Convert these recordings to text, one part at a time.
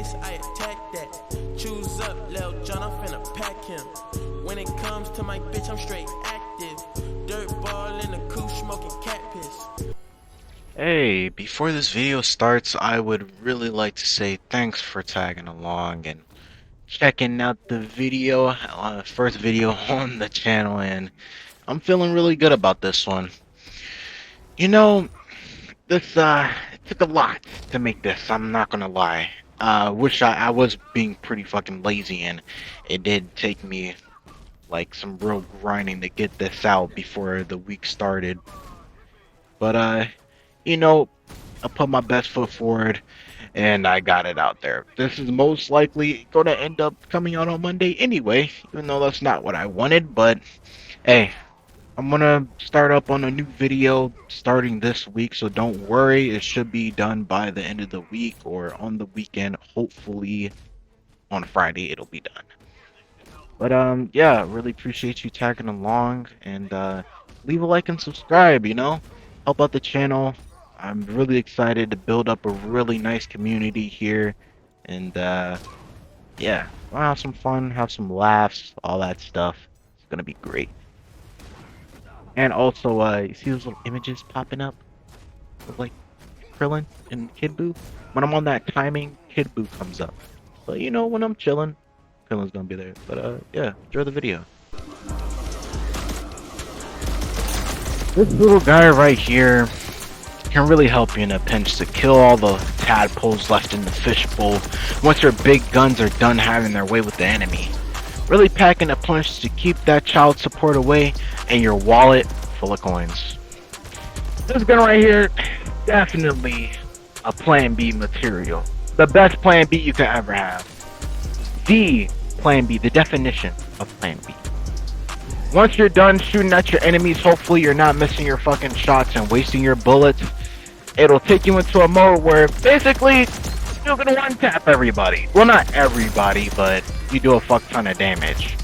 face, I attack that. Choose up, Lil John, I'm finna pack him. When it comes to my bitch, I'm straight active. Dirt ball in the coupe, smoking cat piss. Hey, before this video starts, I would really like to say thanks for tagging along and checking out the video, first video on the channel, and I'm feeling really good about this one. You know, it took a lot to make this, I'm not gonna lie. Wish I was being pretty fucking lazy, and it did take me, like, some real grinding to get this out before the week started. But, you know, I put my best foot forward, and I got it out there. This is most likely going to end up coming out on Monday anyway, even though that's not what I wanted, but hey, I'm going to start up on a new video starting this week, so don't worry, it should be done by the end of the week or on the weekend. Hopefully on Friday it'll be done. But yeah, really appreciate you tagging along, and leave a like and subscribe, you know? Help out the channel. I'm really excited to build up a really nice community here, and yeah, we'll have some fun, have some laughs, all that stuff. It's gonna be great. And also, you see those little images popping up of like Krillin and Kid Buu? When I'm on that timing, Kid Buu comes up. But you know, when I'm chilling, Krillin's gonna be there. But yeah, enjoy the video. This little guy right here can really help you in a pinch to kill all the tadpoles left in the fishbowl once your big guns are done having their way with the enemy. Really packing a punch to keep that child support away and your wallet full of coins. This gun right here, definitely a plan B material. The best plan B you could ever have. The plan B, the definition of plan B. Once you're done shooting at your enemies, hopefully you're not missing your fucking shots and wasting your bullets. It'll take you into a mode where basically you're gonna one-tap everybody. Well, not everybody, but you do a fuck ton of damage.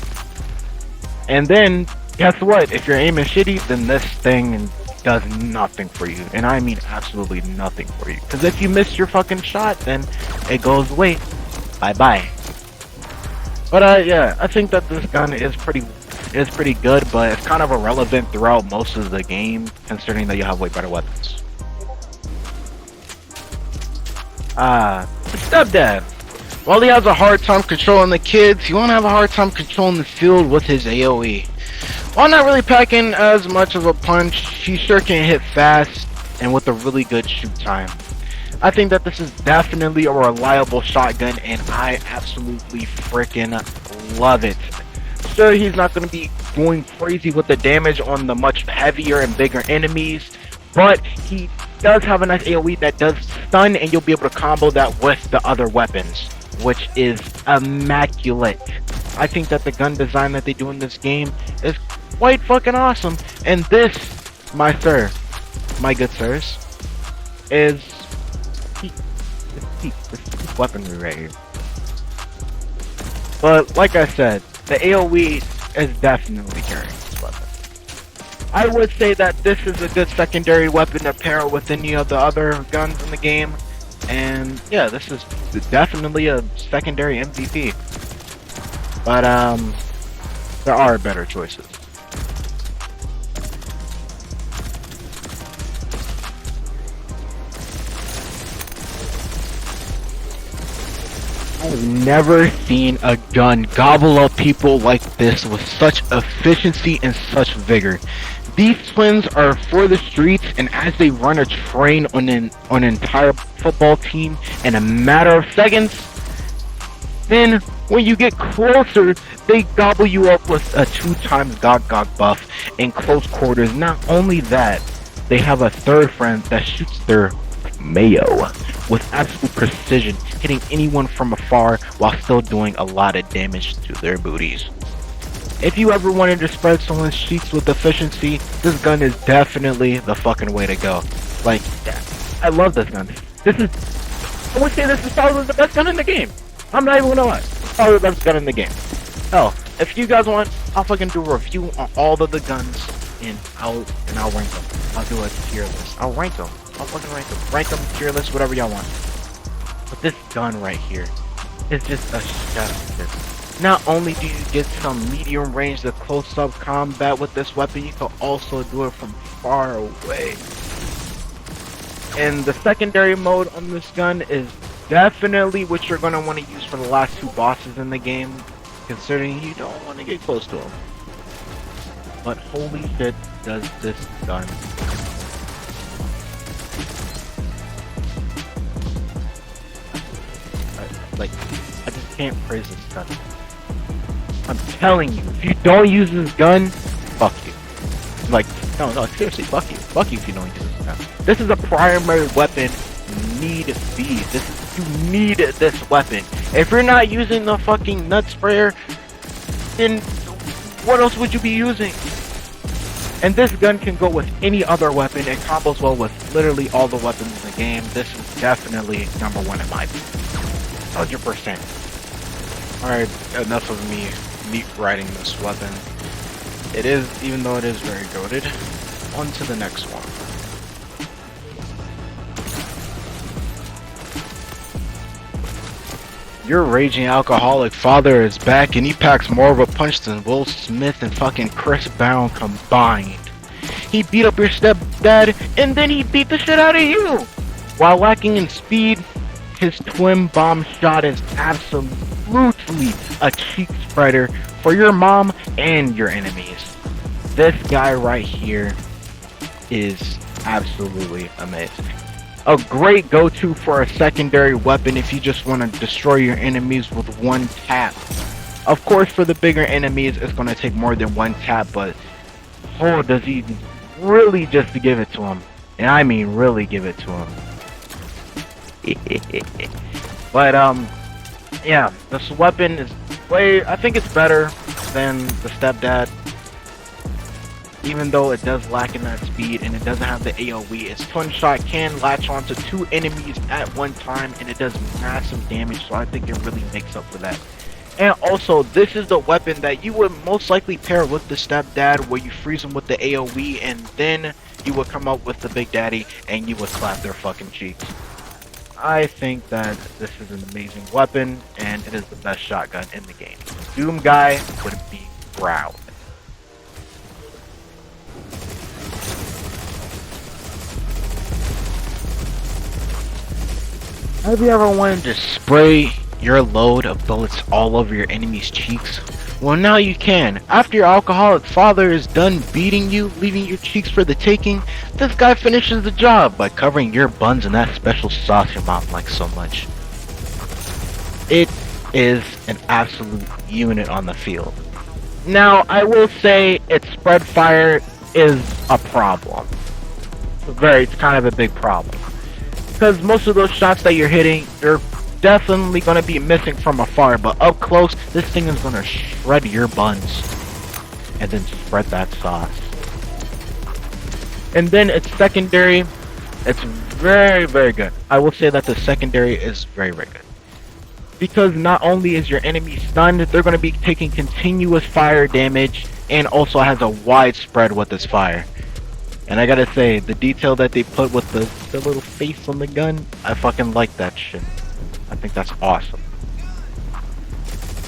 And then, guess what? If you're aiming shitty, then this thing does nothing for you. And I mean absolutely nothing for you. Because if you miss your fucking shot, then it goes away. Bye-bye. But yeah, I think that this gun is pretty good, but it's kind of irrelevant throughout most of the game, considering that you have way better weapons. The stepdad. While he has a hard time controlling the kids, he won't have a hard time controlling the field with his AoE. While not really packing as much of a punch, he sure can hit fast and with a really good shoot time. I think that this is definitely a reliable shotgun, and I absolutely freaking love it. Sure, he's not going to be going crazy with the damage on the much heavier and bigger enemies, but he does have a nice AoE that does stun, and you'll be able to combo that with the other weapons, which is immaculate. I think that the gun design that they do in this game is quite fucking awesome, and this, my good sirs, is this weaponry right here. But like I said, the AoE is definitely carrying this weapon. I would say that this is a good secondary weapon to pair with any of the other guns in the game. And yeah, this is definitely a secondary MVP. But there are better choices. I've never seen a gun gobble up people like this with such efficiency and such vigor. These twins are for the streets, and as they run a train on an entire football team in a matter of seconds, then when you get closer, they gobble you up with a 2x Gog buff in close quarters. Not only that, they have a third friend that shoots their mayo with absolute precision, hitting anyone from afar while still doing a lot of damage to their booties. If you ever wanted to spread someone's cheeks with efficiency, this gun is definitely the fucking way to go. Like, I love this gun. I would say this is probably the best gun in the game. I'm not even gonna lie. It's probably the best gun in the game. Hell, if you guys want, I'll fucking do a review on all of the guns, and I'll rank them. I'll do a tier list. I'll rank them. I'll fucking rank them. Rank them, tier list, whatever y'all want. But this gun right here is just a chef's kiss. Not only do you get some medium range to close up combat with this weapon, you can also do it from far away. And the secondary mode on this gun is definitely what you're going to want to use for the last two bosses in the game, considering you don't want to get close to them. But holy shit, does this gun. I just can't praise this gun. I'm telling you, if you don't use this gun, fuck you. Like, no, seriously, fuck you. Fuck you if you don't use this gun. This is a primary weapon. Need be. You need this weapon. If you're not using the fucking nut sprayer, then what else would you be using? And this gun can go with any other weapon. It combos well with literally all the weapons in the game. This is definitely number one in my opinion. 100%. Alright, enough of me riding this weapon. It is, even though it is very goated. On to the next one. Your raging alcoholic father is back, and he packs more of a punch than Will Smith and fucking Chris Brown combined. He beat up your stepdad, and then he beat the shit out of you! While lacking in speed, his twin bomb shot is absolutely a cheek spreader for your mom and your enemies. This guy right here is absolutely amazing. A great go-to for a secondary weapon if you just want to destroy your enemies with one tap. Of course, for the bigger enemies, it's going to take more than one tap, but oh, does he really just give it to him? And I mean really give it to him. But, yeah, this weapon is I think it's better than the stepdad. Even though it does lack in that speed and it doesn't have the AoE, its twin shot can latch onto two enemies at one time and it does massive damage, so I think it really makes up for that. And also, this is the weapon that you would most likely pair with the stepdad, where you freeze him with the AoE and then you would come up with the Big Daddy and you would clap their fucking cheeks. I think that this is an amazing weapon and it is the best shotgun in the game. Doom guy would be proud. Have you ever wanted to spray your load of bullets all over your enemy's cheeks? Well, now you can. After your alcoholic father is done beating you, leaving your cheeks for the taking, this guy finishes the job by covering your buns in that special sauce your mom likes so much. It is an absolute unit on the field. Now, I will say its spread fire is a problem. It's kind of a big problem. Because most of those shots that you're hitting, they're definitely going to be missing from afar, but up close, this thing is going to shred your buns and then spread that sauce. And then its secondary, it's very, very good. I will say that the secondary is very, very good. Because not only is your enemy stunned, they're going to be taking continuous fire damage and also has a wide spread with its fire. And I gotta say, the detail that they put with the little face on the gun, I fucking like that shit. I think that's awesome.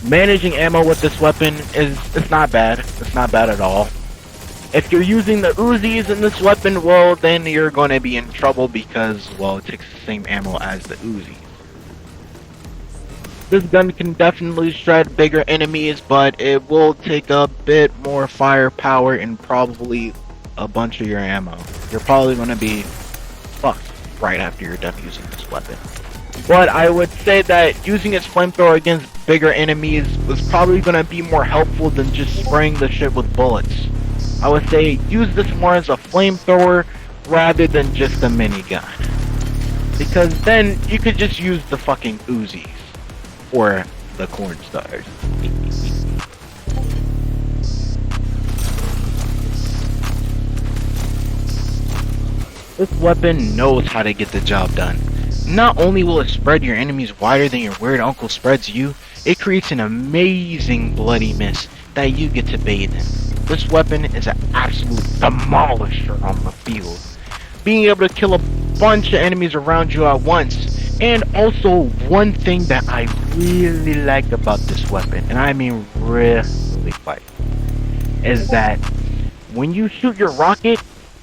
Managing ammo with this weapon it's not bad. It's not bad at all. If you're using the Uzis in this weapon, well, then you're gonna be in trouble because, well, it takes the same ammo as the Uzi. This gun can definitely shred bigger enemies, but it will take a bit more firepower and probably a bunch of your ammo. You're probably going to be fucked right after you're done using this weapon. But I would say that using its flamethrower against bigger enemies was probably going to be more helpful than just spraying the shit with bullets. I would say use this more as a flamethrower rather than just a minigun. Because then you could just use the fucking Uzis. Or the corn stars. This weapon knows how to get the job done. Not only will it spread your enemies wider than your weird uncle spreads you, it creates an amazing bloody mist that you get to bathe in. This weapon is an absolute demolisher on the field. Being able to kill a bunch of enemies around you at once And also, one thing that I really like about this weapon, and I mean really like, is that when you shoot your rocket,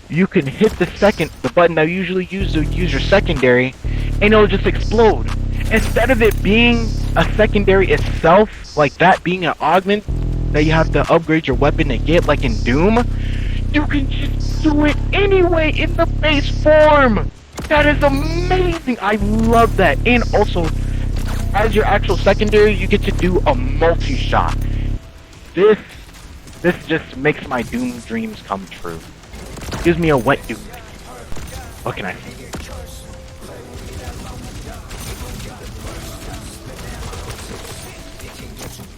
you can hit the button that you usually use to use your secondary, and it'll just explode. Instead of it being a secondary itself, like that being an augment that you have to upgrade your weapon to get, like in Doom, you can just do it anyway in the base form. That is amazing. I love that. And also, as your actual secondary, you get to do a multi-shot. This just makes my Doom dreams come true. Gives me a wet Doom. What can I say?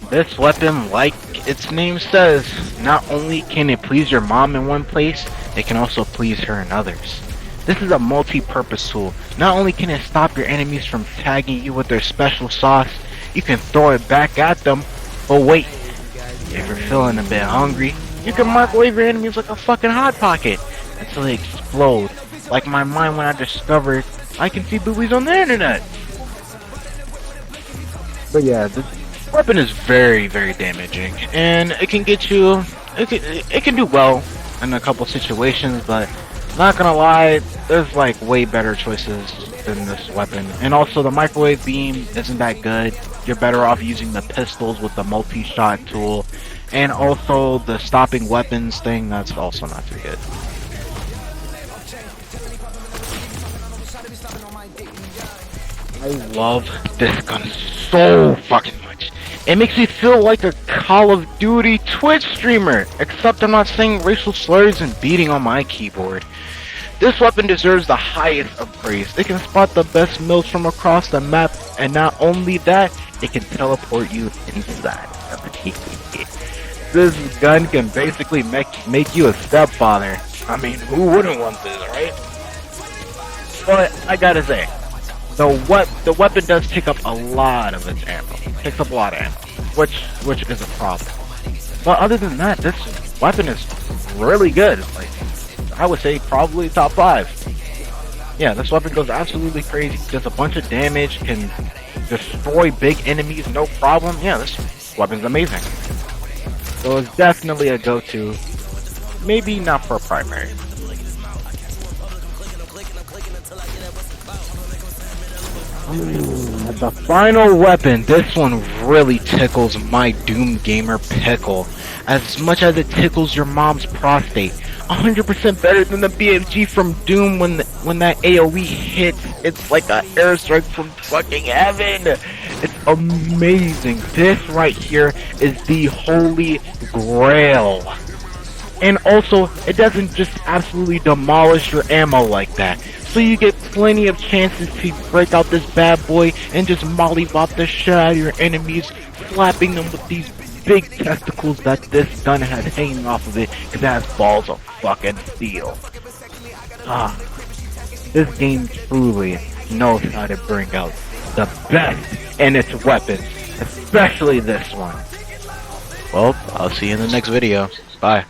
This weapon, like its name says, not only can it please your mom in one place, it can also please her in others. This is a multi-purpose tool. Not only can it stop your enemies from tagging you with their special sauce, you can throw it back at them. But wait, if you're feeling a bit hungry, you can microwave your enemies like a fucking Hot Pocket until they explode. Like my mind when I discovered I can see boobies on the internet. But yeah, this weapon is very, very damaging, and it can get you. It can do well in a couple situations, but not gonna lie, there's like way better choices than this weapon. And also, the microwave beam isn't that good. You're better off using the pistols with the multi-shot tool, and also the stopping weapons thing. That's also not too good. I love this gun so fucking much. It makes me feel like a Call of Duty Twitch streamer, except I'm not saying racial slurs and beating on my keyboard. This weapon deserves the highest of praise. It can spot the best mills from across the map, and not only that, it can teleport you inside of it. This gun can basically make you a stepfather. I mean, who wouldn't want this, right? But I gotta say, the weapon does take up a lot of its ammo. It takes up a lot of ammo, which is a problem. But other than that, this weapon is really good. Like, I would say probably top 5. Yeah, this weapon goes absolutely crazy. Does a bunch of damage, can destroy big enemies, no problem. Yeah, this weapon's amazing. So it's definitely a go-to. Maybe not for a primary. The final weapon, this one really tickles my Doom Gamer pickle. As much as it tickles your mom's prostate. 100% better than the BFG from Doom when that AoE hits. It's like an airstrike from fucking heaven. It's amazing. This right here is the holy grail. And also, it doesn't just absolutely demolish your ammo like that. So you get plenty of chances to break out this bad boy and just mollybop the shit out of your enemies, slapping them with these big testicles that this gun has hanging off of it, because it has balls of fucking steel. This game truly knows how to bring out the best in its weapons, especially this one. Well, I'll see you in the next video. Bye.